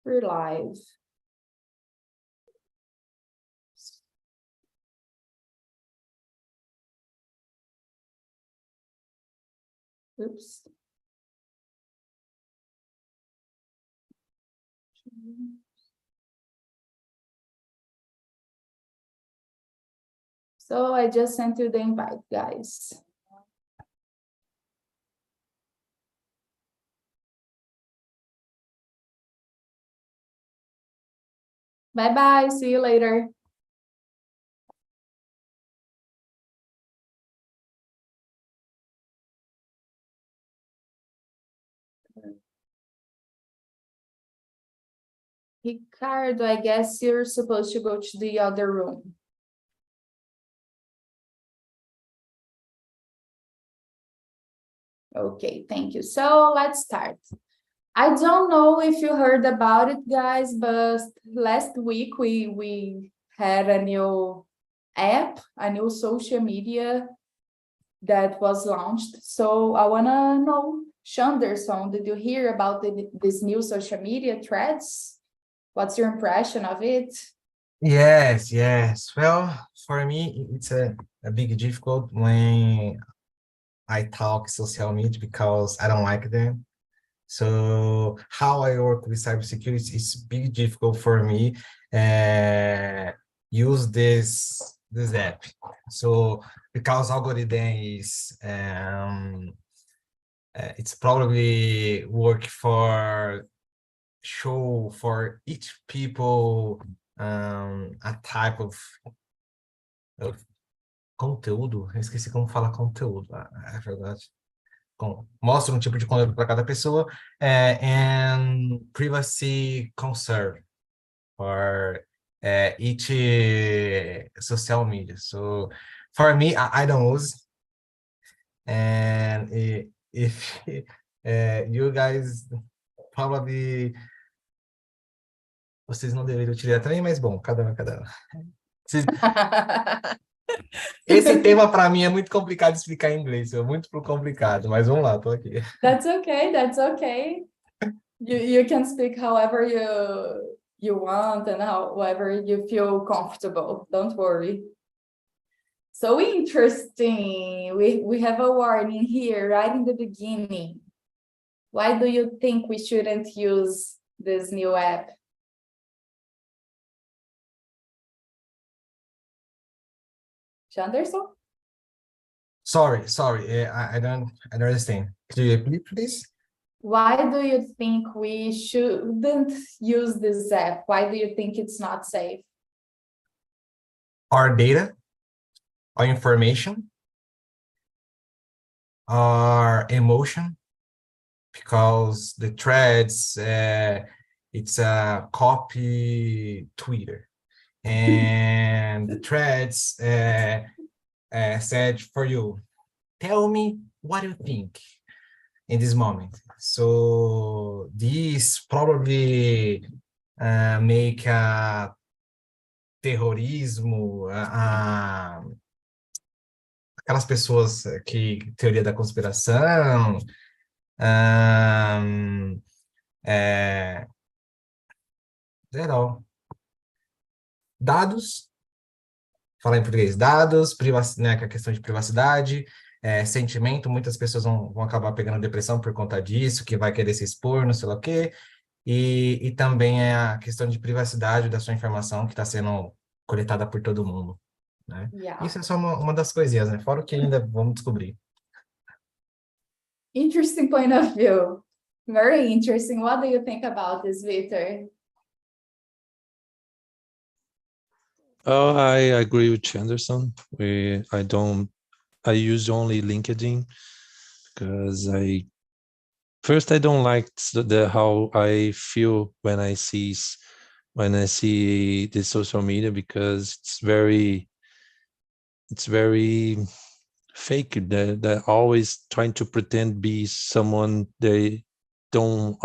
We're live. Oops. So I just sent you the invite, guys. Bye-bye, see you later. Ricardo, I guess you're supposed to go to the other room. Okay, thank you. So let's start. I don't know if you heard about it, guys, but last week we had a new app, a new social media that was launched. So I want to know, Shanderson, did you hear about this new social media Threads? What's your impression of it? Yes. Well, for me, it's a big difficult when I talk social media because I don't like them. So how I work with cybersecurity is big difficult for me. Use this app. So because algorithm is it's probably work for show for each people a type of conteúdo. Eu esqueci como falar conteúdo, é verdade. Mostra um tipo de conteúdo para cada pessoa, and privacy concern for each social media. So for me, I don't use, and if you guys probably vocês não deveriam utilizar também, mas bom, cada um. Esse tema para mim é muito complicado de explicar em inglês, é muito complicado, mas vamos lá, tô aqui. That's okay. You can speak however you want and however you feel comfortable. Don't worry. So interesting. We have a warning here right in the beginning. Why do you think we shouldn't use this new app? Anderson? Sorry, I don't understand. Could you repeat, please? Why do you think we shouldn't use this app? Why do you think it's not safe? Our data, our information, our emotion, because the threads, it's a copy Twitter. And the threads said for you, tell me what you think in this moment. So this probably make a terrorismo, aquelas pessoas que teoria da conspiração, geral. Dados, falar em português, dados, né, que é a questão de privacidade, sentimento, muitas pessoas vão acabar pegando depressão por conta disso, que vai querer se expor, não sei lá o quê, e também é a questão de privacidade da sua informação que está sendo coletada por todo mundo, né? Yeah. Isso é só uma das coisinhas, né? Fora o que ainda vamos descobrir. Interesting point of view. Very interesting. What do you think about this, Victor? Oh, I agree with Anderson. I use only LinkedIn because I don't like how I feel when I see the social media, because it's very fake. They're always trying to pretend be someone they don't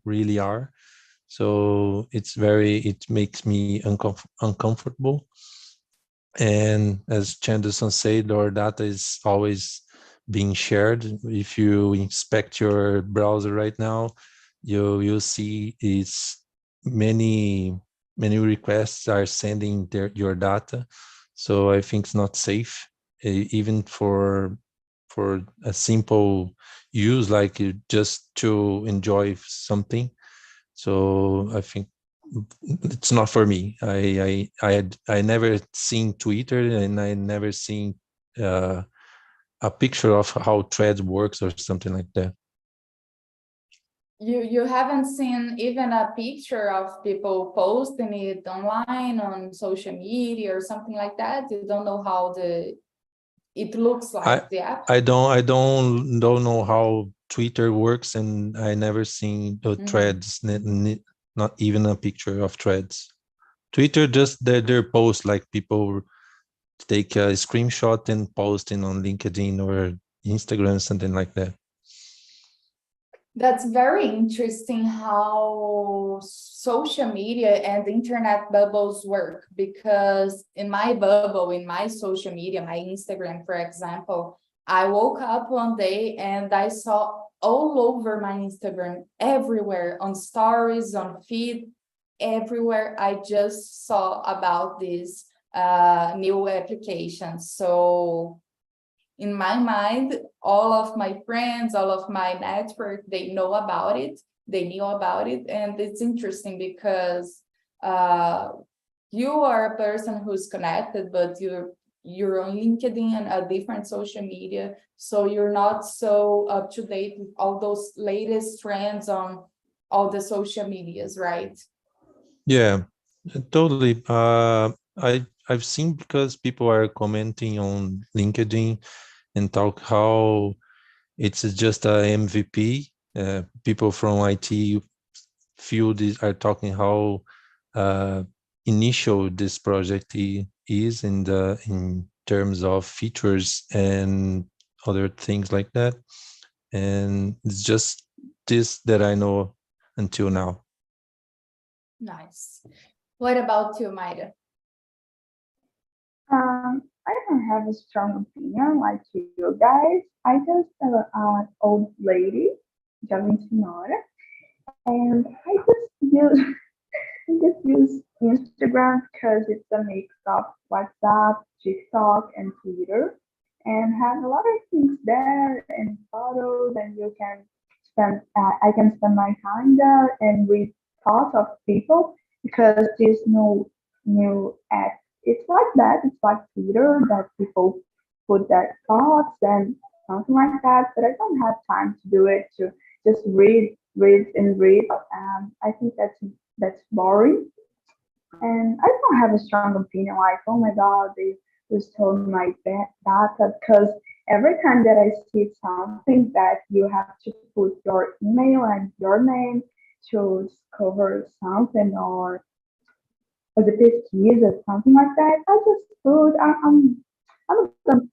really are. So it makes me uncomfortable. And as Chanderson said, our data is always being shared. If you inspect your browser right now, you'll see it's many requests are sending your data, so I think it's not safe, even for a simple use, like just to enjoy something. So I think it's not for me. I never seen Twitter, and I never seen a picture of how Threads works or something like that. You haven't seen even a picture of people posting it online on social media or something like that? You don't know how it looks like, the app? I don't know how Twitter works, and I never seen the Threads, not even a picture of Threads. Twitter, just their posts, like people take a screenshot and posting on LinkedIn or Instagram, something like that. That's very interesting how social media and internet bubbles work, because in my bubble, in my social media, my Instagram, for example, I woke up one day and I saw all over my Instagram, everywhere, on stories, on feed, everywhere, I just saw about this new application. So in my mind, all of my friends, all of my network, they know about it. They knew about it. And it's interesting because you are a person who's connected, but you're on LinkedIn and a different social media. So you're not so up to date with all those latest trends on all the social medias, right? Yeah, totally. I've seen, because people are commenting on LinkedIn and talk how it's just a MVP. People from IT field are talking how initial this project is in terms of features and other things like that. And it's just this that I know until now. Nice. What about you, Mayra? I don't have a strong opinion like you guys. I just an old lady, jovem senhora, and I just use Instagram because it's a mix of WhatsApp, TikTok, and Twitter, and have a lot of things there and photos, and you can spend. I can spend my time there and read thoughts of people because this new app, it's like that. It's like Twitter that people put their thoughts and something like that. But I don't have time to do it to just read. I think that's boring. And I don't have a strong opinion like, oh my God, they stole my data, because every time that I see something that you have to put your email and your name to discover something, or the pesquisa or something like that, I just put, I'm a dumb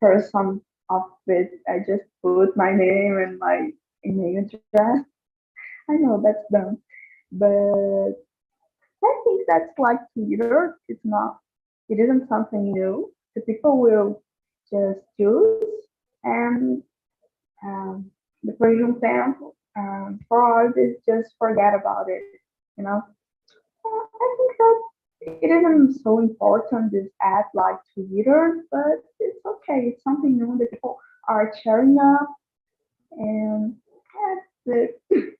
person of it. I just put my name and my email address. I know that's dumb, but I think that's like Twitter. It isn't something new. The people will just use, and depois de tempo, for others, just forget about it. You know, I think that it isn't so important, this app like Twitter, but it's okay. It's something new that people are sharing up, and that's it.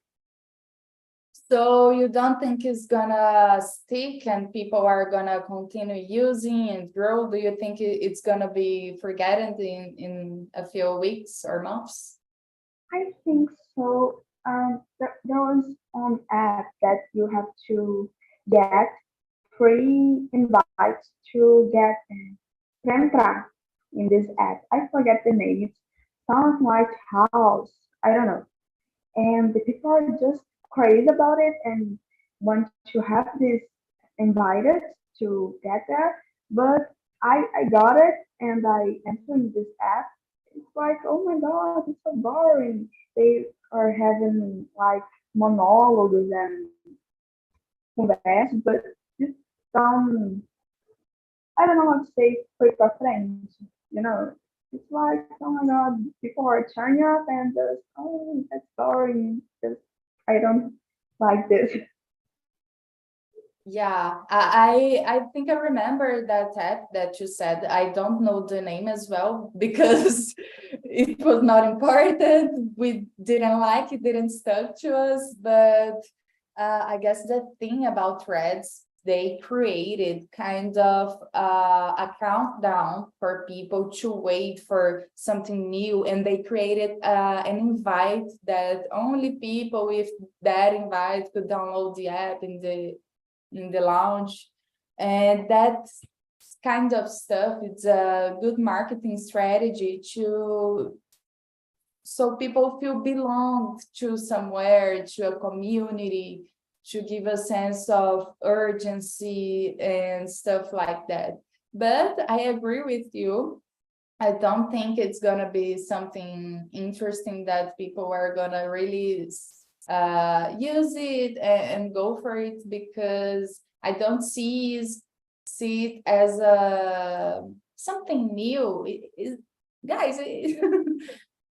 So you don't think it's gonna stick and people are gonna continue using and grow? Do you think it's gonna be forgotten in a few weeks or months? I think so. There was an app that you have to get free invites to get para entrar in this app. I forget the name. It sounds like house. I don't know. And the people are just crazy about it and want to have this invited to get there. But I got it and I entered this app. It's like, oh my God, it's so boring. They are having like monologues and conversas, but it's some, I don't know what to say, foi pra frente, you know? It's like, oh my God, people are turning up and just, oh, that's boring. Just, I don't like this. Yeah, I think I remember that app that you said. I don't know the name as well because it was not important. We didn't like it, didn't stuck to us. But I guess the thing about Threads, they created kind of a countdown for people to wait for something new, and they created an invite that only people with that invite could download the app in the lounge. And that kind of stuff, it's a good marketing strategy to so people feel belonged to somewhere, to a community, to give a sense of urgency and stuff like that. But I agree with you. I don't think it's gonna be something interesting that people are gonna really use it and go for it, because I don't see it as a something new. Guys,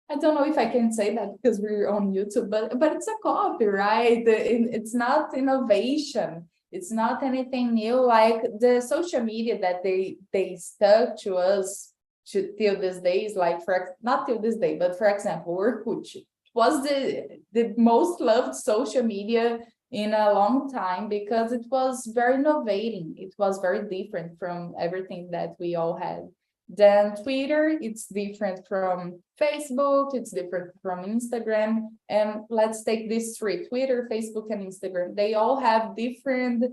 I don't know if I can say that because we're on YouTube, but it's a copy, right? It's not innovation. It's not anything new, like the social media that they stuck to us to till these days, like not till this day, but for example, Orkut was the most loved social media in a long time because it was very innovating. It was very different from everything that we all had. Then Twitter, it's different from Facebook, it's different from Instagram. And let's take these three, Twitter, Facebook, and Instagram. They all have different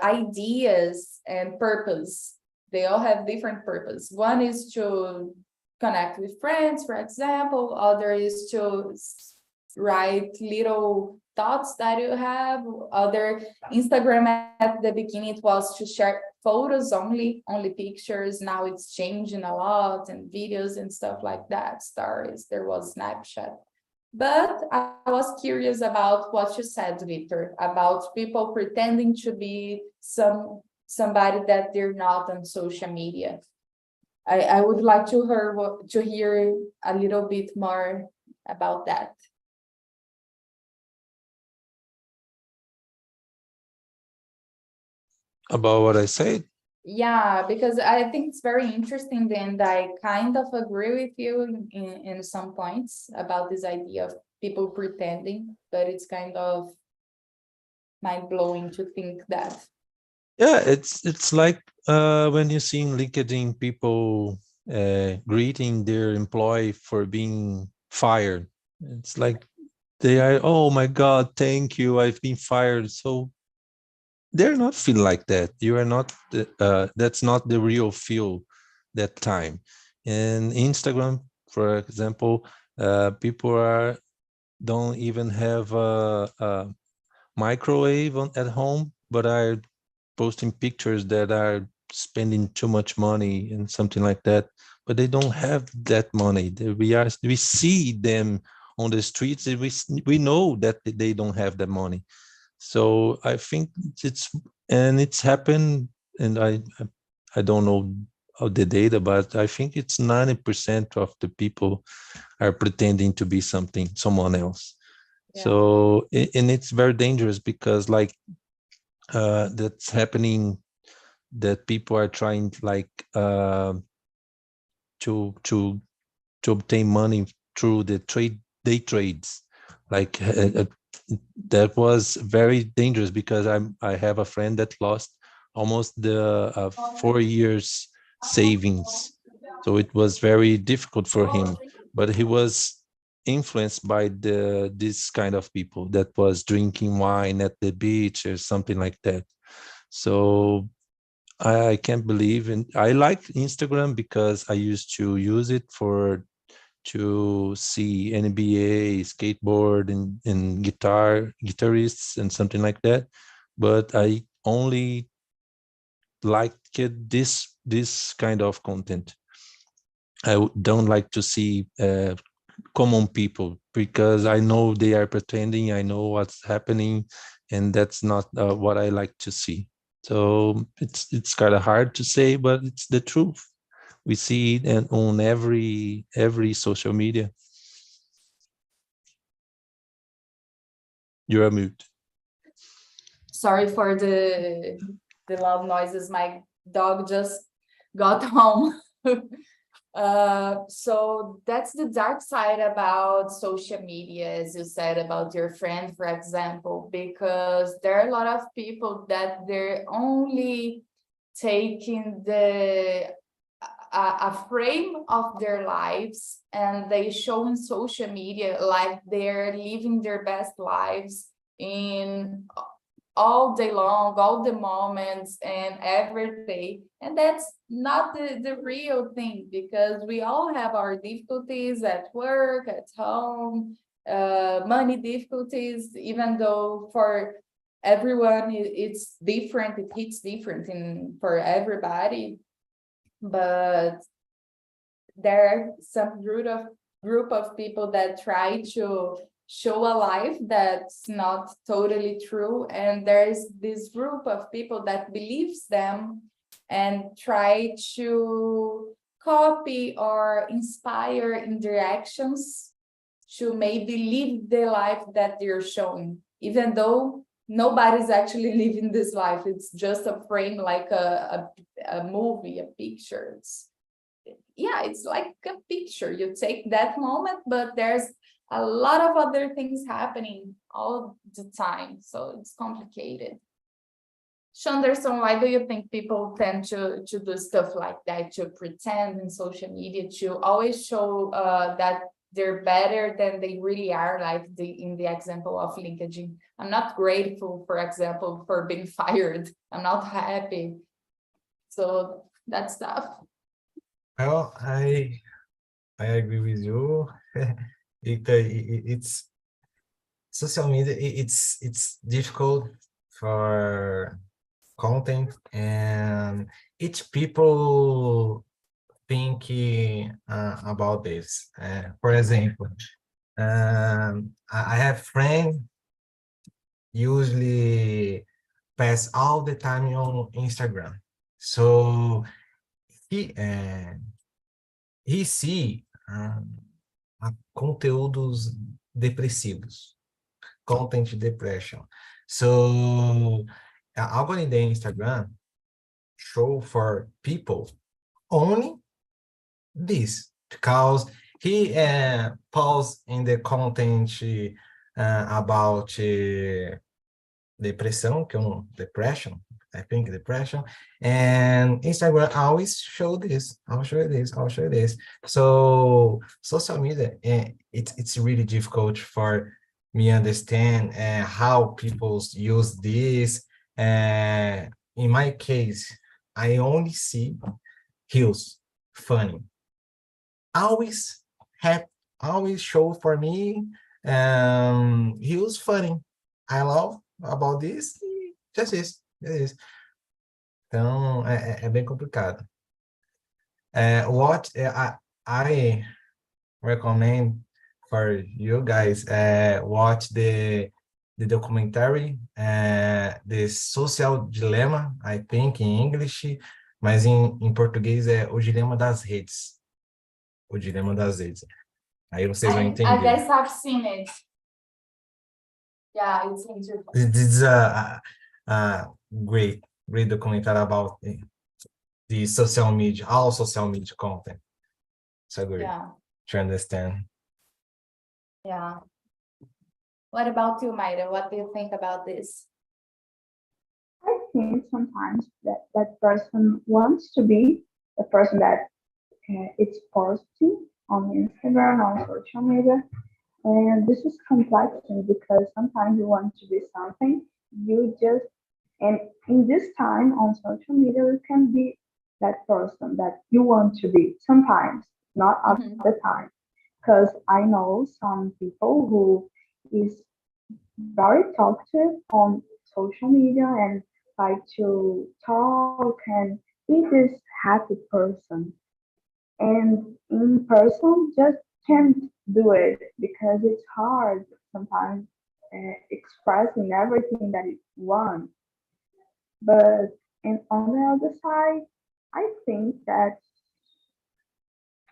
ideas and purpose. They all have different purpose. One is to connect with friends, for example. Other is to write little thoughts that you have. Other, Instagram at the beginning, it was to share photos only pictures. Now it's changing a lot, and videos and stuff like that, stories. There was Snapchat. But I was curious about what you said, Victor, about people pretending to be somebody that they're not on social media. I would like to hear a little bit more about that. About what I said? Yeah, because I think it's very interesting, and I kind of agree with you in some points about this idea of people pretending, but it's kind of mind-blowing to think that. Yeah, it's like when you see in LinkedIn people greeting their employee for being fired. It's like they are, oh my God, thank you, I've been fired. So they're not feel like that. You are not, that's not the real feel that time. And Instagram, for example, people don't even have a microwave at home, but are posting pictures that are spending too much money and something like that, but they don't have that money. We see them on the streets, and we know that they don't have that money. So I think it's happened, and I don't know of the data, but I think it's 90% of the people are pretending to be someone else. Yeah. So and it's very dangerous because like that's happening, that people are trying like to obtain money through the day trades, like that was very dangerous because I have a friend that lost almost the 4 years savings. So it was very difficult for him, but he was influenced by this kind of people that was drinking wine at the beach or something like that. So I can't believe, and I like Instagram because I used to use it to see NBA, skateboard, and guitarists and something like that. But I only liked this kind of content. I don't like to see common people because I know they are pretending. I know what's happening, and that's not what I like to see. So it's kind of hard to say, but it's the truth. We see it on every social media. You are mute. Sorry for the loud noises. My dog just got home. So that's the dark side about social media, as you said about your friend, for example, because there are a lot of people that they're only taking a frame of their lives and they show in social media like they're living their best lives in all day long, all the moments and every day. And that's not the real thing, because we all have our difficulties at work, at home, money difficulties, even though for everyone it's different, it hits different for everybody. But there are some group of people that try to show a life that's not totally true, and there's this group of people that believes them and try to copy or inspire in their actions to maybe live the life that they're showing, even though nobody's actually living this life. It's just a frame, like a movie, a picture. It's like a picture. You take that moment, but there's a lot of other things happening all the time, so it's complicated. Shanderson, why do you think people tend to do stuff like that, to pretend in social media, to always show that they're better than they really are, like in the example of LinkedIn? I'm not grateful, for example, for being fired. I'm not happy. So that stuff. Well, I agree with you. It's social media. It's difficult for content, and each people think about this. For example, I have friends usually pass all the time on Instagram, so he see conteúdos depressivos, content depression. So algorithm in the Instagram show for people only this, because he posts in the content about depression, depression, I think depression, and Instagram always show this. I'll show you this. I'll show you this. So social media, it's really difficult for me understand how people use this. In my case, I only see reels, funny. Always show for me reels funny. I love about this, just this. It is. Então, é bem complicado. What I recommend for you guys, watch the documentary, The Social Dilemma, I think, in English, mas em português é O Dilema das Redes. O Dilema das Redes. Aí vocês vão entender. I guess I've seen it. Yeah, it's interesting. This is a great documentary about the social media, all social media content. So great to understand. Yeah. What about you, Mayra? What do you think about this? I think sometimes that person wants to be the person that it's posting on Instagram, on social media. And this is complex because sometimes you want to be something, and in this time on social media, you can be that person that you want to be sometimes, not all the time. Because I know some people who is very talkative on social media and like to talk and be this happy person. And in person, just can't do it because it's hard sometimes expressing everything that you want. But on the other side, I think that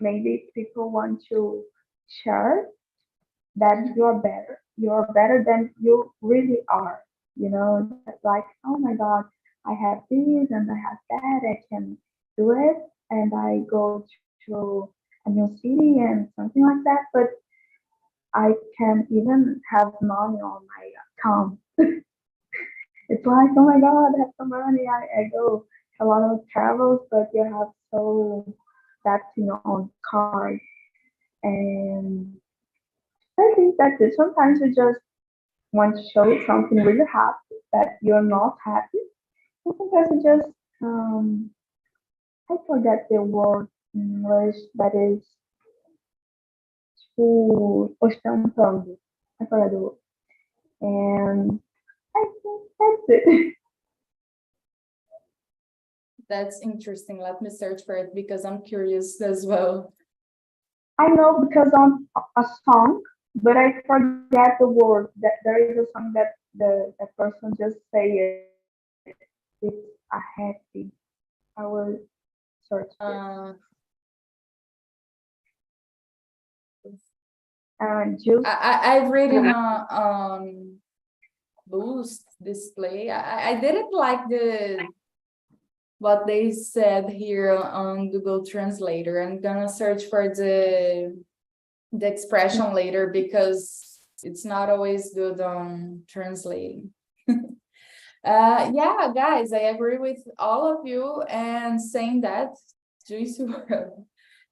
maybe people want to share that you are better you're better than you really are. You know, it's like, oh my God, I have this and I have that, I can do it, and I go to a new city and something like that, but I can even have money on my account. It's like, oh my God, I have some money. I go a lot of travels, but you have so that's in your own card. And I think that's it. Sometimes you just want to show something really happy that you're not happy. And sometimes you just, I forget the word in English that is tipo, ostentando. I forgot the word. And I think that's it. That's interesting. Let me search for it because I'm curious as well. I know because on a song, but I forget the word. That there is a song that the person just say it. It's a happy. I will search it. Just I've read in on Boost display. I didn't like what they said here on Google Translator. I'm gonna search for the expression later because it's not always good on translating. Yeah, guys, I agree with all of you and saying that,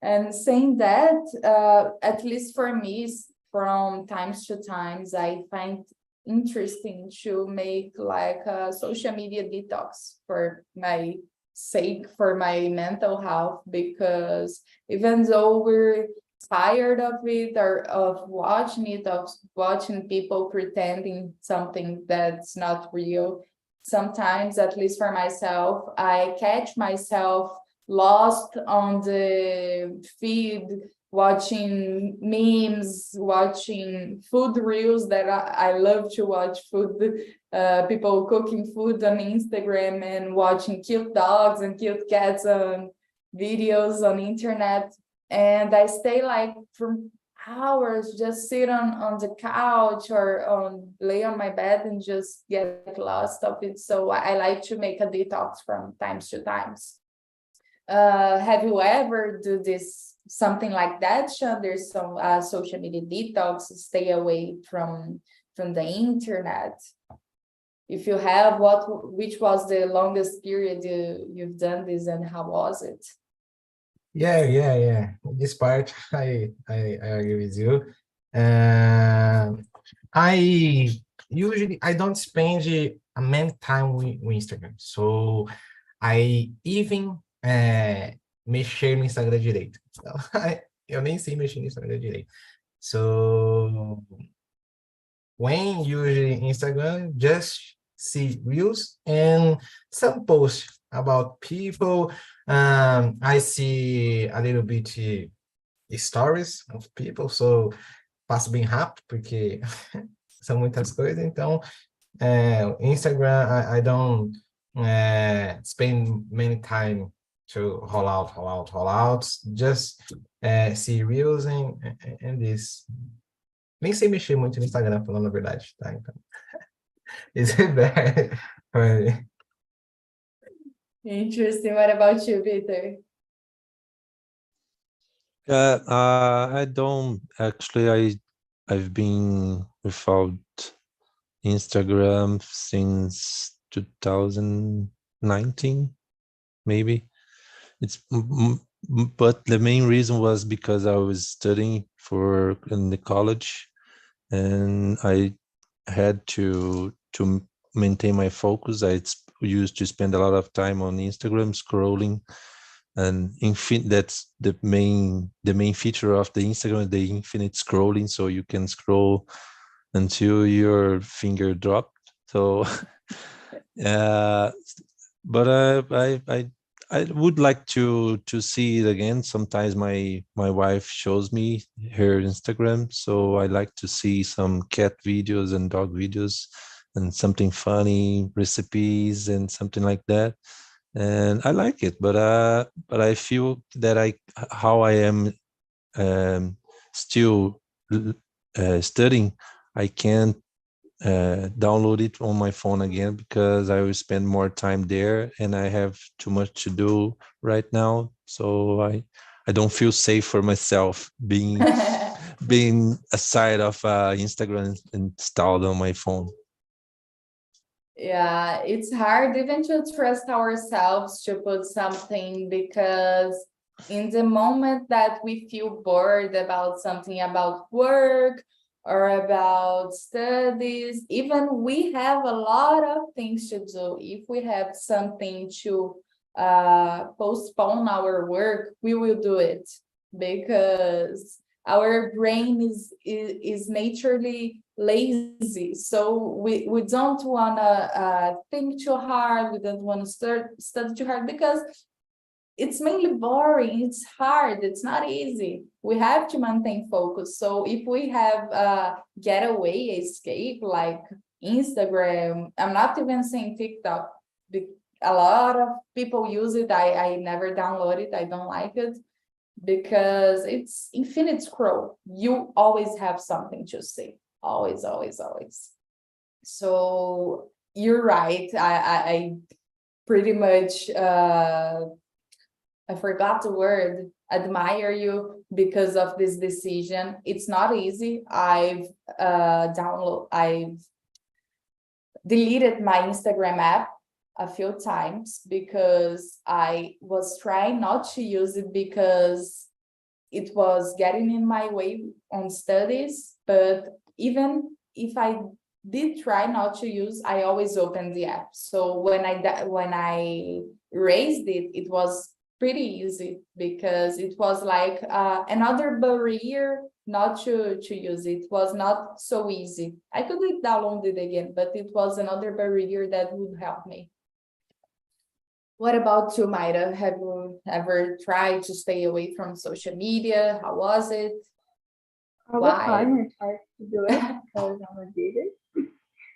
and saying that, at least for me, from times to times, I find interesting to make like a social media detox for my sake, for my mental health, because even though we're tired of it or of watching it, of watching people pretending something that's not real, sometimes, at least for myself, I catch myself lost on the feed, watching memes, watching food reels that I love to watch food, people cooking food on Instagram and watching cute dogs and cute cats on videos on internet. And I stay like for hours, just sit on the couch or lay on my bed and just get lost of it. So I like to make a detox from times to times. Have you ever do this, something like that, Sean? There's some social media detox, stay away from the internet. If you have, which was the longest period you've done this, and how was it? Yeah. This part, I agree with you. I don't spend a many time with Instagram, so I even mexer no Instagram direito. Então, eu nem sei mexer no Instagram direito. So when usually Instagram, just see reels and some posts about people. I see a little bit stories of people, so passo bem rápido porque são muitas coisas. Então, Instagram, I don't spend many time to roll out. Just see reels and this. Nem sei mexer muito no Instagram, falando a verdade, tá? Então, is it bad? Interesting. What about you, Peter? I don't actually. I've been without Instagram since 2019, maybe. But the main reason was because I was studying in the college, and I had to maintain my focus. I used to spend a lot of time on Instagram scrolling, and that's the main feature of the Instagram, the infinite scrolling. So you can scroll until your finger dropped. So, but I would like to see it again. Sometimes my wife shows me her Instagram, so I like to see some cat videos and dog videos and something funny, recipes and something like that. And I like it, but I feel that how I am still studying, I can't download it on my phone again because I will spend more time there and I have too much to do right now. So I don't feel safe for myself being a side of Instagram installed on my phone. Yeah, it's hard even to trust ourselves to put something, because in the moment that we feel bored about something, about work or about studies, even we have a lot of things to do. If we have something to postpone our work, we will do it, because our brain is naturally lazy. So we don't want to think too hard. We don't want to study too hard, because it's mainly boring. It's hard. It's not easy. We have to maintain focus. So if we have a getaway, escape, like Instagram, I'm not even saying TikTok. A lot of people use it. I never download it. I don't like it, because it's infinite scroll. You always have something to say. Always, always, always. So you're right. I pretty much I forgot the word, admire you because of this decision. It's not easy. I've deleted my Instagram app a few times because I was trying not to use it, because it was getting in my way on studies. But even if I did try not to use, I always open the app. So when I raised it, it was pretty easy, because it was like another barrier not to use it. It was not so easy. I could download it again, but it was another barrier that would help me. What about you, Mayra? Have you ever tried to stay away from social media? How was it? All the time I try to do it because I'm addicted.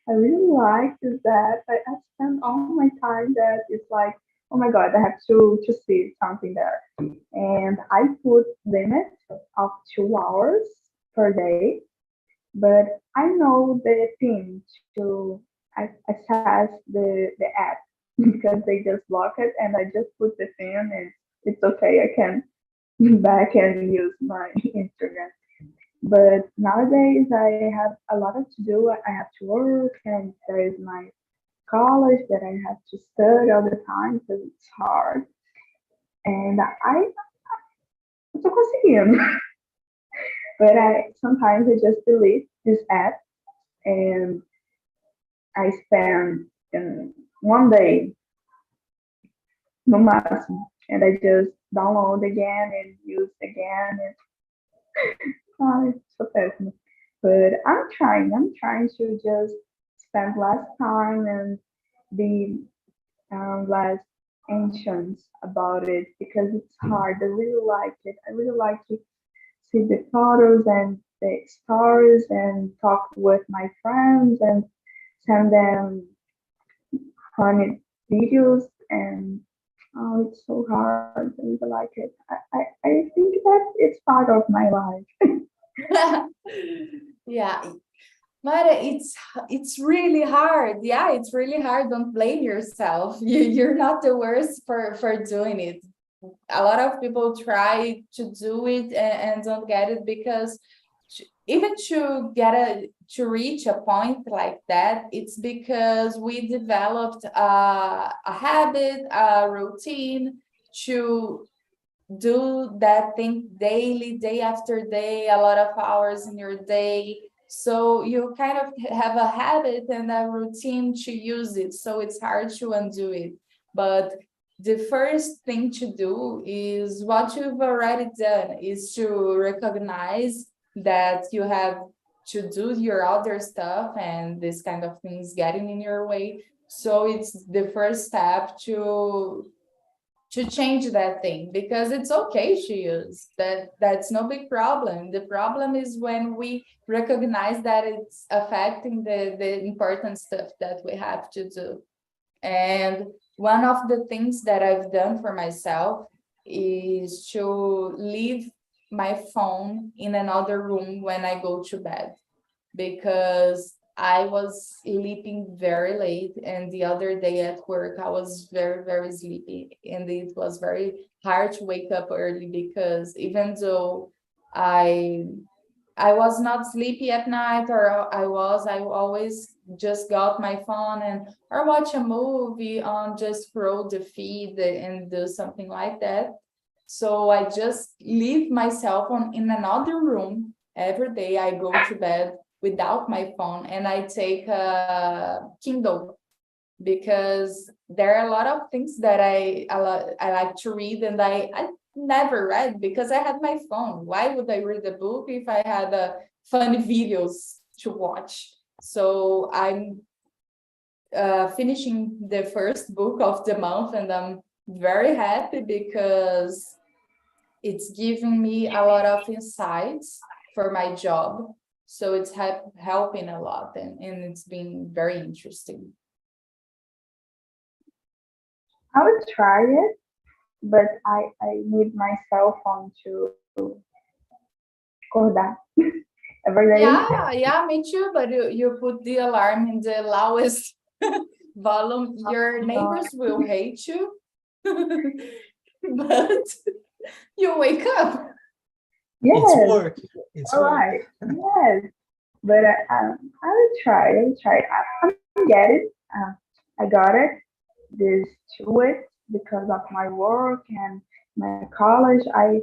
I really like that. I spend all my time that it's like, oh my God, I have to see something there. And I put limit of 2 hours per day, but I know the pin to access the app because they just block it, and I just put the pin and it's okay. I can back and use my Instagram. But nowadays I have a lot to do. I have to work, and there is my college that I have to study all the time because it's hard. And eu tô conseguindo. But sometimes I just delete this app, and I spend one day no máximo, and I just download again and use again. And it's so péssimo. But I'm trying to just spend less time and be less anxious about it, because it's hard. I really like it. I really like to see the photos and the stories and talk with my friends and send them funny videos. And oh, it's so hard. I really like it. I think that it's part of my life. Yeah, Mara, it's really hard. Yeah, it's really hard. Don't blame yourself. You're not the worst for doing it. A lot of people try to do it and don't get it, because even to reach a point like that, it's because we developed a habit, a routine to do that thing daily, day after day, a lot of hours in your day. So you kind of have a habit and a routine to use it. So it's hard to undo it. But the first thing to do is what you've already done, is to recognize that you have to do your other stuff and this kind of things getting in your way. So it's the first step to change that thing, because it's okay to use that. That's no big problem. The problem is when we recognize that it's affecting the important stuff that we have to do. And one of the things that I've done for myself is to leave my phone in another room when I go to bed. because I was sleeping very late, and the other day at work I was very, very sleepy, and it was very hard to wake up early because even though I I was not sleepy at night, or I always just got my phone and or watch a movie on, just scroll the feed and do something like that. So I just leave my cell phone in another room every day. I go to bed without my phone, and I take a Kindle because there are a lot of things that I like to read, and I never read because I had my phone. Why would I read a book if I had funny videos to watch? So I'm finishing the first book of the month, and I'm very happy because it's giving me a lot of insights for my job. So it's helping a lot, and it's been very interesting. I would try it, but I need my cell phone to acordar every day. Yeah, me too. But you put the alarm in the lowest volume, your neighbors will hate you, but you wake up. Yes, It's work. It's all work. right. Yes, but I will try. I will try. I get it. I got it. This 2 weeks because of my work and my college. I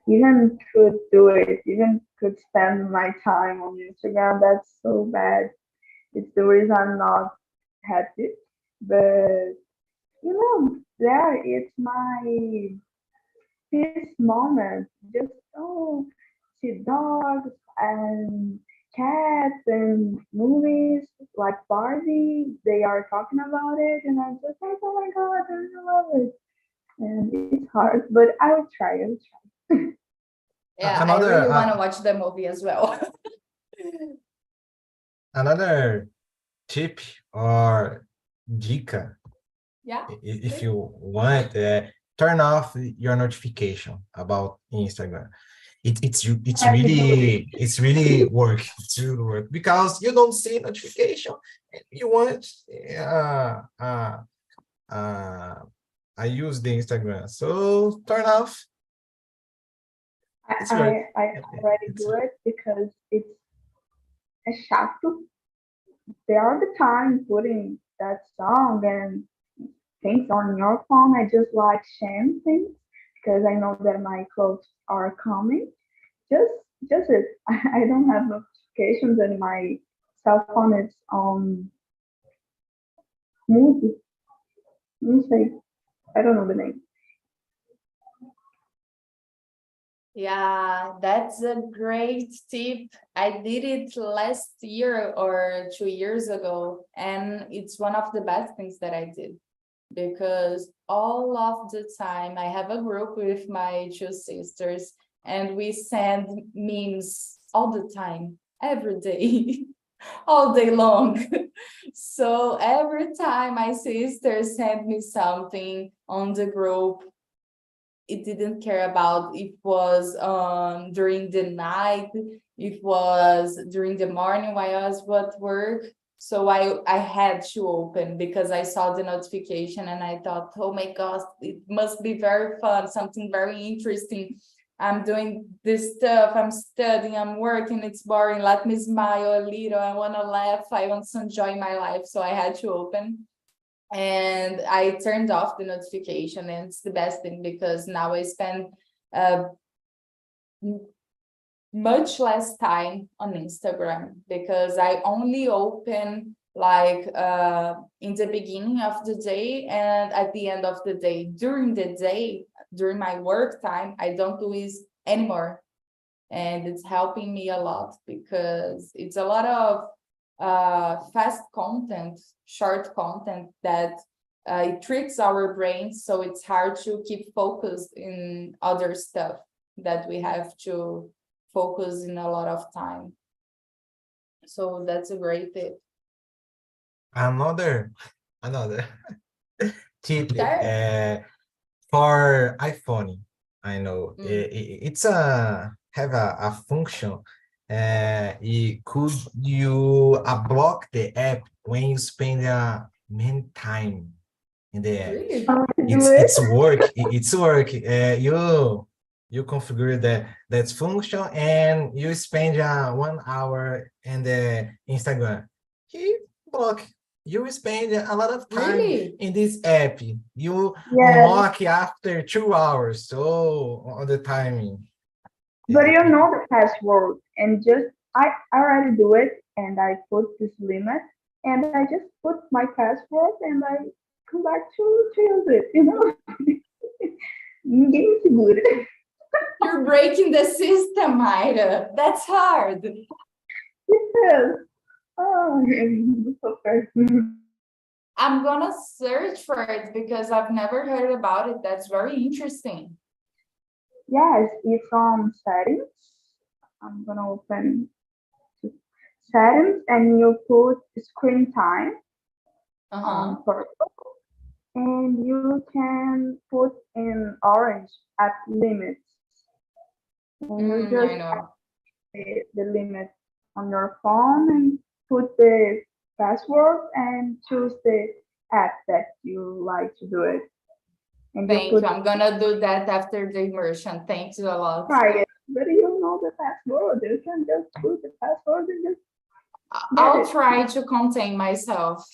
even could do it. Even could spend my time on Instagram. That's so bad. It's the reason I'm not happy. But there it's my peace moment. Just see dogs and cats and movies like Barbie. They are talking about it, and I'm just like, oh my god, I really love it. And it's hard, but I will try. I will try. Yeah, I Another really want to watch the movie as well. another tip or dica, Yeah. if you want, turn off your notification about Instagram. It's really work. It's really work because you don't see notification. You want I use the Instagram, so turn off. It's work. I already do it because it's chato. There are the time putting that song and things on your phone. I just like sharing things because I know that my clothes are coming. Just just it. I don't have notifications and my cell phone is on mood. Não sei. I don't know the name. Yeah, that's a great tip. I did it last year or 2 years ago, and it's one of the best things that I did because all of the time I have a group with my two sisters, and we send memes all the time, every day, all day long. So every time my sister sent me something on the group, it didn't care about if it was during the night, if it was during the morning while I was at work. So I had to open because I saw the notification and I thought, oh my gosh, it must be very fun, something very interesting. I'm doing this stuff, I'm studying, I'm working, it's boring. Let me smile a little. I want to laugh. I want to enjoy my life. So I had to open. And I turned off the notification, and it's the best thing because now I spend much less time on Instagram because I only open like in the beginning of the day and at the end of the day. During the day, during my work time, I don't do it anymore, and it's helping me a lot because it's a lot of fast content, short content that it tricks our brains, so it's hard to keep focused in other stuff that we have to focus in a lot of time. So that's a great tip. Another tip Sure. for iPhone. I know Mm. it's have a function Could you block the app when you spend many time in the app? Really? It's work. It's work. You configure that function and you spend 1 hour in the Instagram. He block. You spend a lot of time Really? in this app. You Yes, unlock after 2 hours. So on the timing. but you know the password, and just I already do it, and I put this limit, and I just put my password, and I come back to use it. You know, ninguém segura. You're breaking the system, Mayra. That's hard. Yes. Oh, so fair. I'm gonna search for it because I've never heard about it. That's very interesting. Yes, it's on settings. I'm gonna open settings, and you put screen time on purple, and you can put in orange at limits. And you I just know. the limit on your phone and put the password and choose the app that you like to do it. And Thank you you. I'm gonna do that after the immersion. Thank you a lot. try it, but you know the password. You can just put the password and just I'll try to contain myself.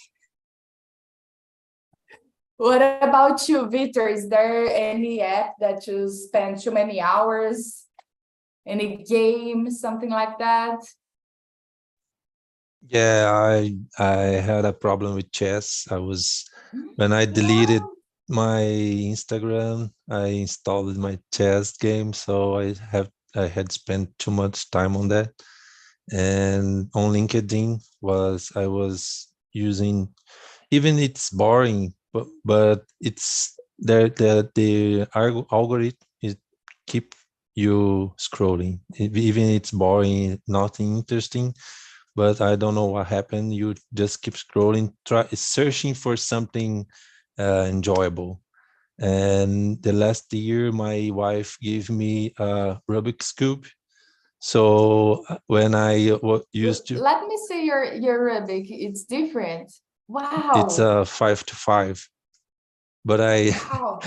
What about you, Victor? Is there any app that you spend too many hours? Any game, something like that? Yeah, I had a problem with chess. When I deleted my Instagram, I installed my chess game, so I had spent too much time on that. And on LinkedIn I was using, even it's boring, but it's the algorithm is keep you scrolling. Even it's boring, nothing interesting, but I don't know what happened. You just keep scrolling, searching for something enjoyable. And the last year, my wife gave me a Rubik's Cube. So when I used to, Let me see your Rubik. It's different. it's Wow. a 5 to 5. But Wow.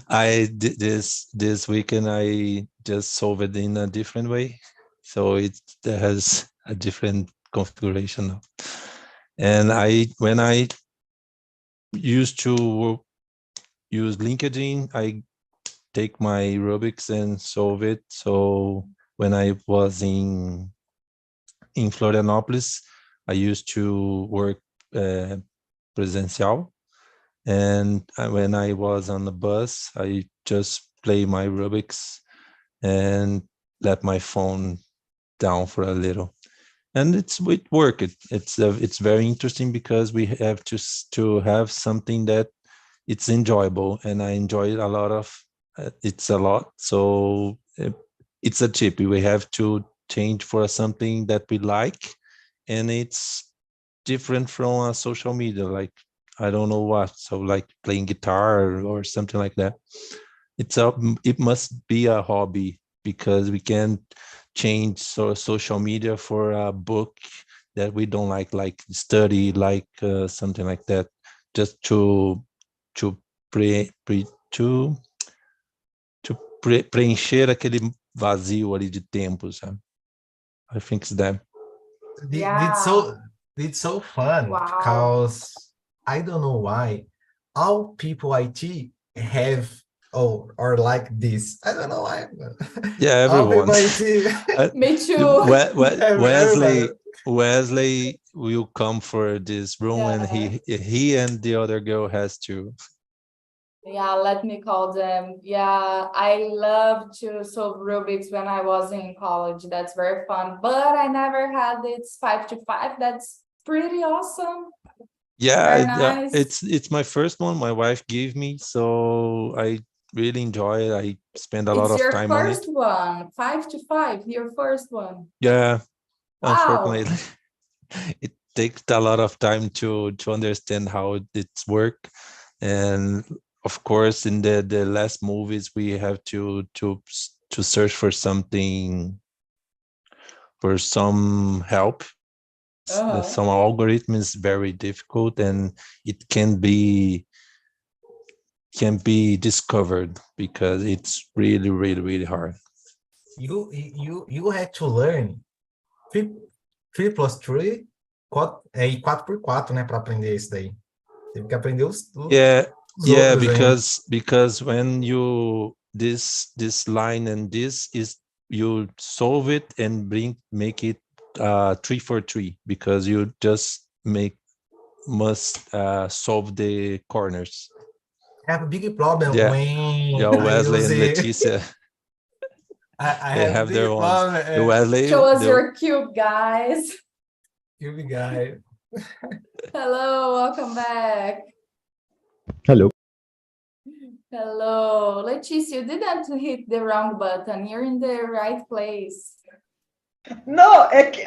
I did this weekend. I just solved it in a different way, so it has a different configuration now. And when I used to use LinkedIn, I take my Rubik's and solve it. So when I was in Florianopolis, I used to work presencial. And when I was on the bus, I just play my Rubik's and let my phone down for a little. And it worked. It's very interesting because we have to have something that it's enjoyable, and I enjoy it a lot of. It's a lot, so it's a tip. We have to change for something that we like, and it's different from a social media. Like I don't know what, so like playing guitar or something like that. It must be a hobby because we can't change social media for a book that we don't like study, something like that, just to pre, pre, to preencher aquele vazio ali de tempo, sabe? I think it's that. Yeah. It's so fun Wow. because I don't know why all people IT have or like this. I don't know why. Yeah, All everyone. people IT. Me too. Wesley will come for this room, and he and the other girl has to. Yeah, let me call them. Yeah, I love to solve Rubik's when I was in college. That's very fun. But I never had it's 5 to 5. That's pretty awesome. Yeah, Very nice. it's my first one. My wife gave me, so I really enjoy it. I spend a lot It's of your time on it. first one, 5 to 5, your first one. Yeah, Wow. unfortunately, it takes a lot of time to understand how it's work, and of course, in the last movies, we have to search for something for some help. Some algorithm is very difficult, and it can be discovered because it's really, really, really hard. You had to learn 3 plus 3 e 4x4, né, para aprender isso daí. Teve que aprender os outros, because when you this line and this is, you solve it and make it 3-for-3, because you just must solve the corners. I have a big problem when Wesley and Leticia. I have their own. The Wesley. Show us your cube, guys. Cube guy. Hello, welcome back. Hello. Hello, Leticia, you didn't hit the wrong button. You're in the right place. No, okay.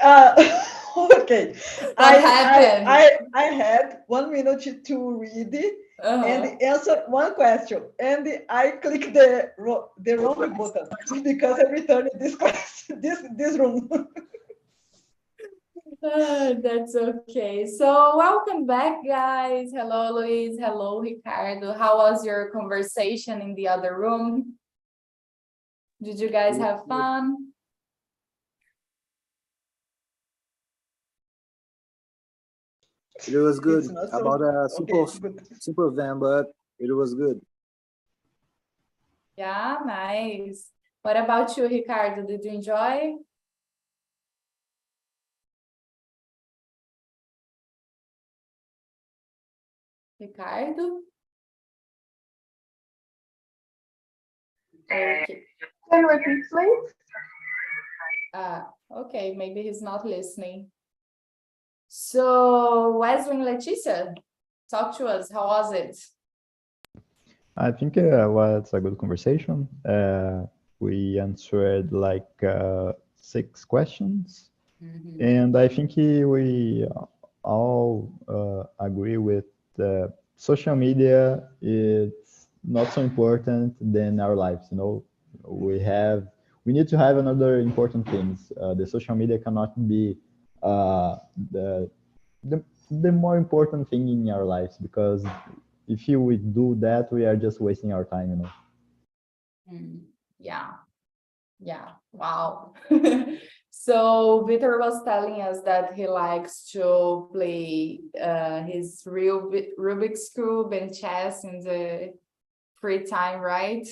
What happened? I had 1 minute to read it Uh-huh. and answer one question, and I clicked the wrong button because I returned this class, this room. That's okay. So welcome back, guys. Hello, Luis. Hello, Ricardo. How was your conversation in the other room? Did you guys have fun? It was good. It's not so- About a Okay, simple van, but it was good. Yeah, nice. What about you, Ricardo? Did you enjoy? Ricardo? Okay. Can you repeat, please? Okay, maybe he's not listening. So, Wesley and Leticia, talk to us. How was it? I think it was a good conversation. We answered like 6 questions, and I think we all agree with social media. It's not so important than our lives. You know, we need to have another important things. The social media cannot be the more important thing in our lives, because if we do that, we are just wasting our time, you know. Yeah. Wow. So Victor was telling us that he likes to play his real Rubik's Cube and chess in the free time, right?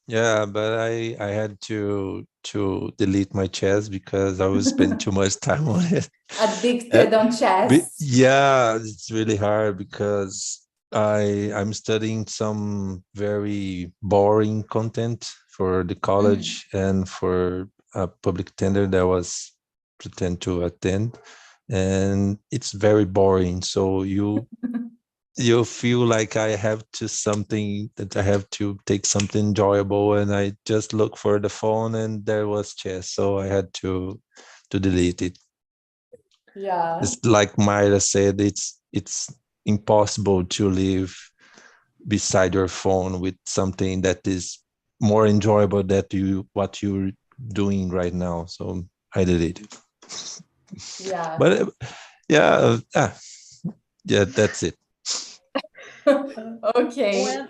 Yeah, but I had to delete my chess because I was spending too much time on it. Addicted on chess. Yeah, it's really hard because I'm studying some very boring content for the college and for a public tender that I was pretend to attend, and it's very boring. So you feel like I have to take something enjoyable, and I just look for the phone and there was chess, so I had to delete it. Yeah. It's like Myra said, it's impossible to live beside your phone with something that is more enjoyable than what you're doing right now. So I deleted it. Yeah. But yeah, that's it. Okay.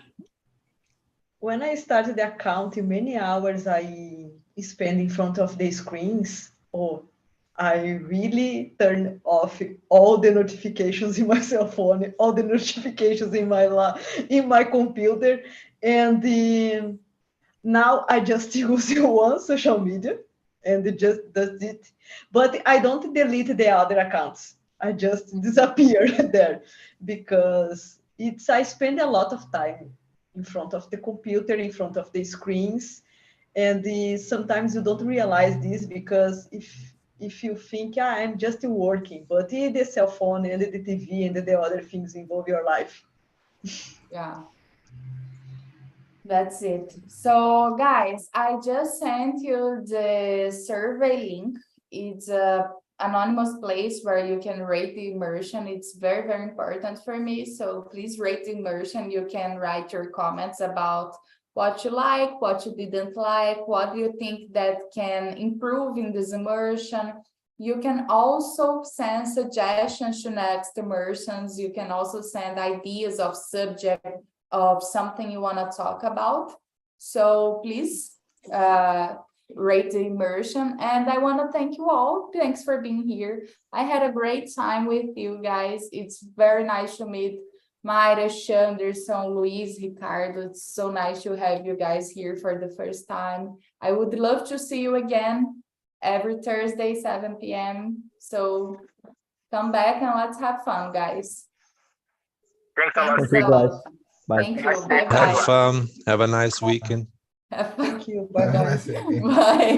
When I started the account, many hours I spend in front of the screens, I really turn off all the notifications in my cell phone, all the notifications in my computer, and now I just use one social media, and it just does it. But I don't delete the other accounts. I just disappear there because I spend a lot of time in front of the computer, in front of the screens, and sometimes you don't realize this because if you think I'm just working, but the cell phone and the TV and the other things involve your life. Yeah. That's it. So guys, I just sent you the survey link. It's a anonymous place where you can rate the immersion. It's very, very important for me. So please rate the immersion. You can write your comments about what you like, what you didn't like, what do you think that can improve in this immersion. You can also send suggestions to next immersions. You can also send ideas of subject of something you want to talk about. So please rate the immersion. And I want to thank you all. Thanks for being here. I had a great time with you guys. It's very nice to meet Mayra, Shanderson, Luis, Ricardo. It's so nice to have you guys here for the first time. I would love to see you again every Thursday, 7 p.m. So come back and let's have fun, guys. Thanks a lot. Thanks Thank a you, guys. lot. Bye. Thank you. Nice day. Bye-bye. Have fun. Have a nice weekend. Have fun. Thank you. Bye bye. Bye.